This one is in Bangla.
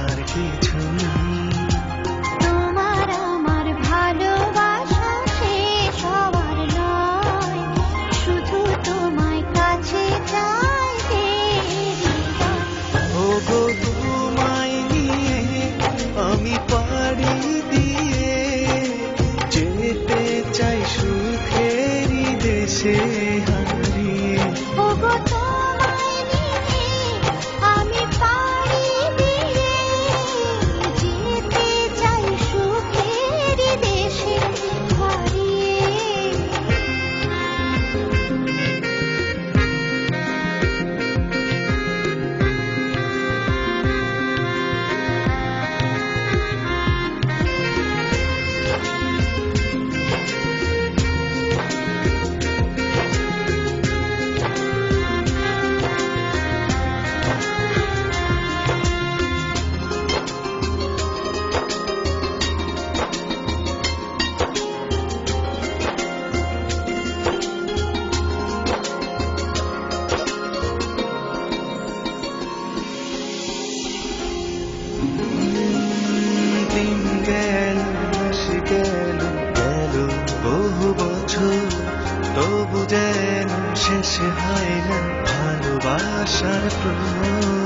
আর কিছু নেই। তোমার আমার ভালোবাসা শেষ হওয়ার নয়, শুধু তোমায় কাছে চাইতে। ওগো তোমায় নিয়ে আমি পাড়ি দিয়ে যেতে চাই সুখেরই দেশে হারিয়ে। ওগো তোমায় নিয়ে আমি পাড়ি দিয়ে যেতে চাই সুখের দেশে হারিয়ে। দিন গেল মাস গেল গেল বহু বছর, তবু যেন শেষ হয় না ভালোবাসার প্রহর।